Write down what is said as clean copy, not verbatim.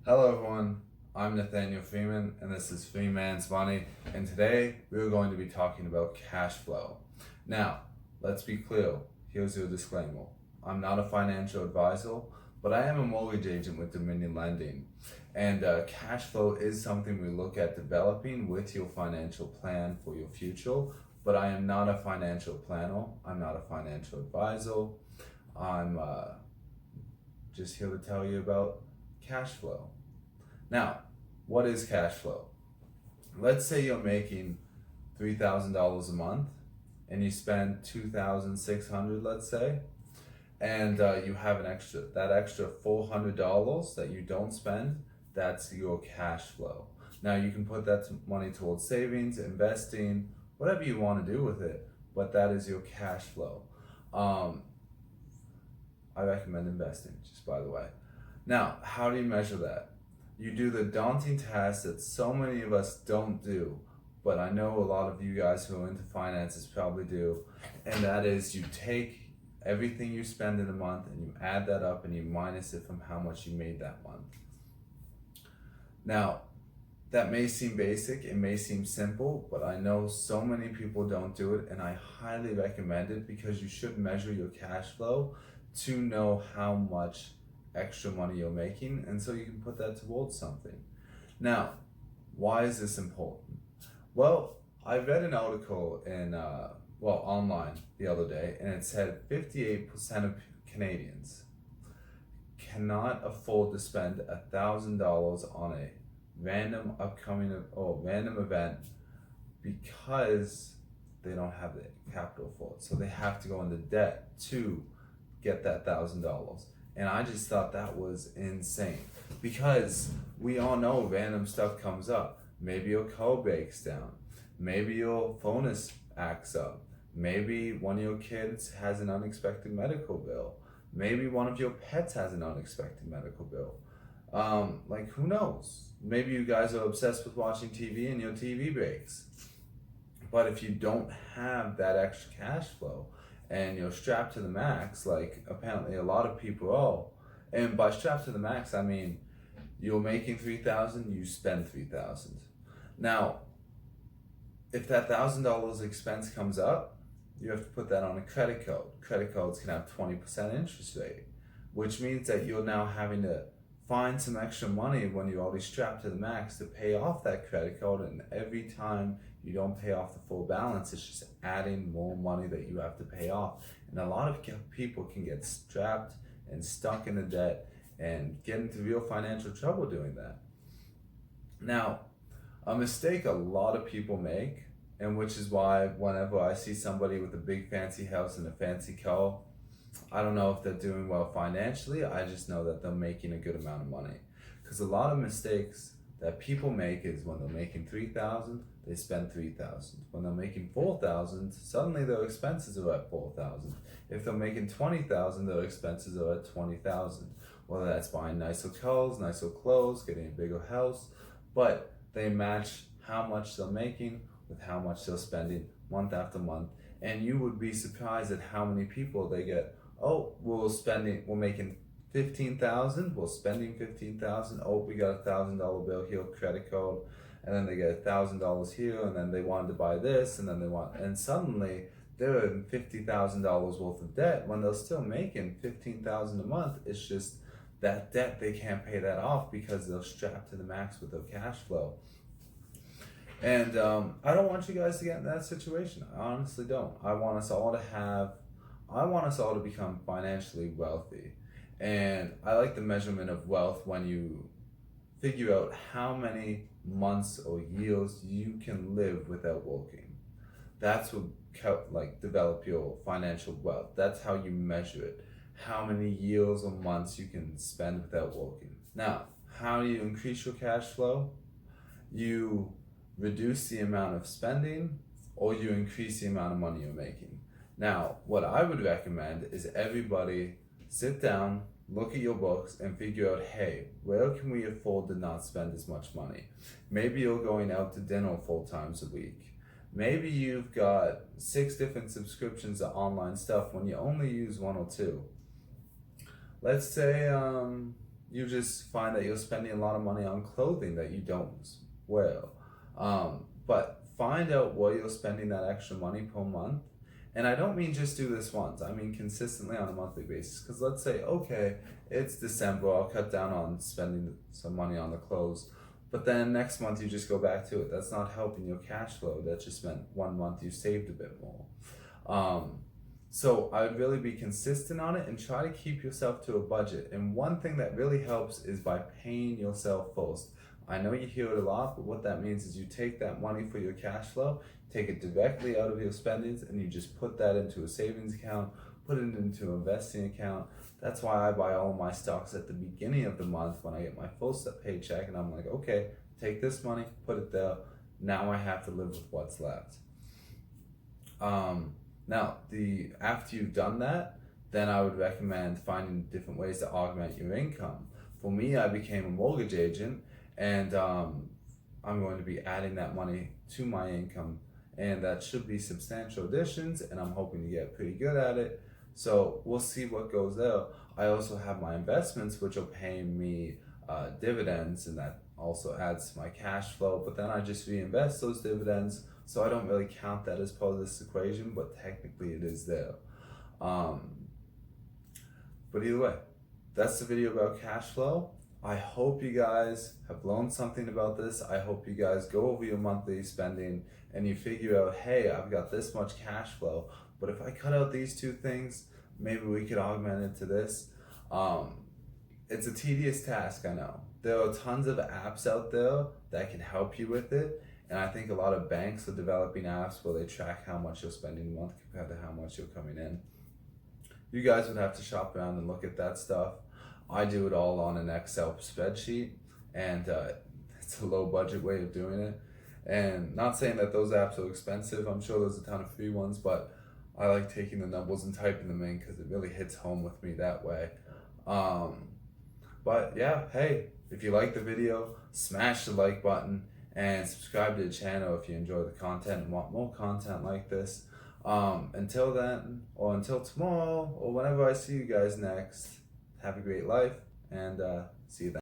Hello everyone, I'm Nathaniel Freeman and this is Freeman's Money, and today we're going to be talking about cash flow. Now, let's be clear, here's your disclaimer. I'm not a financial advisor, but I am a mortgage agent with Dominion Lending, and cash flow is something we look at developing with your financial plan for your future, but I am not a financial planner, I'm not a financial advisor, I'm just here to tell you about cash flow. Now, what is cash flow? Let's say you're making $3,000 a month and you spend $2,600, let's say, and you have that extra $400 that you don't spend. That's your cash flow. Now you can put that money towards savings, investing, whatever you want to do with it, but that is your cash flow. I recommend investing, just by the way. Now, how do you measure that? You do the daunting task that so many of us don't do, but I know a lot of you guys who are into finances probably do, and that is you take everything you spend in a month and you add that up and you minus it from how much you made that month. Now, that may seem basic, it may seem simple, but I know so many people don't do it, and I highly recommend it because you should measure your cash flow to know how much extra money you're making, and so you can put that towards something. Now, why is this important? Well, I read an article in online the other day, and it said 58% of Canadians cannot afford to spend $1,000 on a random random event because they don't have the capital for it. So they have to go into debt to get that $1,000. And I just thought that was insane because we all know random stuff comes up. Maybe your car breaks down. Maybe your phone acts up. Maybe one of your kids has an unexpected medical bill. Maybe one of your pets has an unexpected medical bill. Who knows? Maybe you guys are obsessed with watching TV and your TV breaks. But if you don't have that extra cash flow and you're strapped to the max, like apparently a lot of people are, and by strapped to the max, I mean you're making $3,000, you spend $3,000. Now, if that $1,000 expense comes up, you have to put that on a credit card. Credit cards can have 20% interest rate, which means that you're now having to find some extra money when you're already strapped to the max to pay off that credit card, and every time you don't pay off the full balance, it's just adding more money that you have to pay off. And a lot of people can get strapped and stuck in the debt and get into real financial trouble doing that. Now, a mistake a lot of people make, and which is why whenever I see somebody with a big fancy house and a fancy car, I don't know if they're doing well financially, I just know that they're making a good amount of money. Because a lot of mistakes that people make is when they're making $3,000, they spend $3,000. When they're making $4,000, suddenly their expenses are at $4,000. If they're making $20,000, their expenses are at $20,000. Whether that's buying nicer cars, nicer clothes, getting a bigger house, but they match how much they're making with how much they're spending month after month. And you would be surprised at how many people they get. Oh, we're making 15,000, we're spending 15,000. Oh, we got $1,000 bill here, credit card, and then they get $1,000 here, and then they wanted to buy this, and then and suddenly they're in $50,000 worth of debt when they're still making 15,000 a month. It's just that debt, they can't pay that off because they're strapped to the max with their cash flow. And I don't want you guys to get in that situation. I honestly don't. I want us all to become financially wealthy. And I like the measurement of wealth when you figure out how many months or years you can live without working. That's what develop your financial wealth. That's how you measure it. How many years or months you can spend without working. Now, how do you increase your cash flow? You reduce the amount of spending, or you increase the amount of money you're making. Now, what I would recommend is everybody sit down, look at your books, and figure out, hey, where can we afford to not spend as much money? Maybe you're going out to dinner 4 times a week. Maybe you've got 6 different subscriptions to online stuff when you only use 1 or 2. Let's say you just find that you're spending a lot of money on clothing that you don't wear. But find out where you're spending that extra money per month. And I don't mean just do this once, I mean consistently on a monthly basis. Because let's say, okay, it's December, I'll cut down on spending some money on the clothes. But then next month you just go back to it. That's not helping your cash flow. That just meant 1 month you saved a bit more. So I would really be consistent on it and try to keep yourself to a budget. And one thing that really helps is by paying yourself first. I know you hear it a lot, but what that means is you take that money for your cash flow, take it directly out of your spendings, and you just put that into a savings account, put it into an investing account. That's why I buy all of my stocks at the beginning of the month when I get my full paycheck, and I'm like, okay, take this money, put it there. Now I have to live with what's left. Now, after you've done that, then I would recommend finding different ways to augment your income. For me, I became a mortgage agent, and I'm going to be adding that money to my income, and that should be substantial additions, and I'm hoping to get pretty good at it. So we'll see what goes there. I also have my investments, which are paying me dividends, and that also adds to my cash flow, but then I just reinvest those dividends, so I don't really count that as part of this equation, but technically it is there. But either way, that's the video about cash flow. I hope you guys have learned something about this. I hope you guys go over your monthly spending and you figure out, hey, I've got this much cash flow, but if I cut out these two things, maybe we could augment it to this. It's a tedious task, I know. There are tons of apps out there that can help you with it, and I think a lot of banks are developing apps where they track how much you're spending a month compared to how much you're coming in. You guys would have to shop around and look at that stuff. I do it all on an Excel spreadsheet, and it's a low budget way of doing it. And not saying that those apps are expensive, I'm sure there's a ton of free ones, but I like taking the numbers and typing them in because it really hits home with me that way. But yeah, hey, if you like the video, smash the like button and subscribe to the channel if you enjoy the content and want more content like this. Until then, or until tomorrow, or whenever I see you guys next, have a great life, and see you then.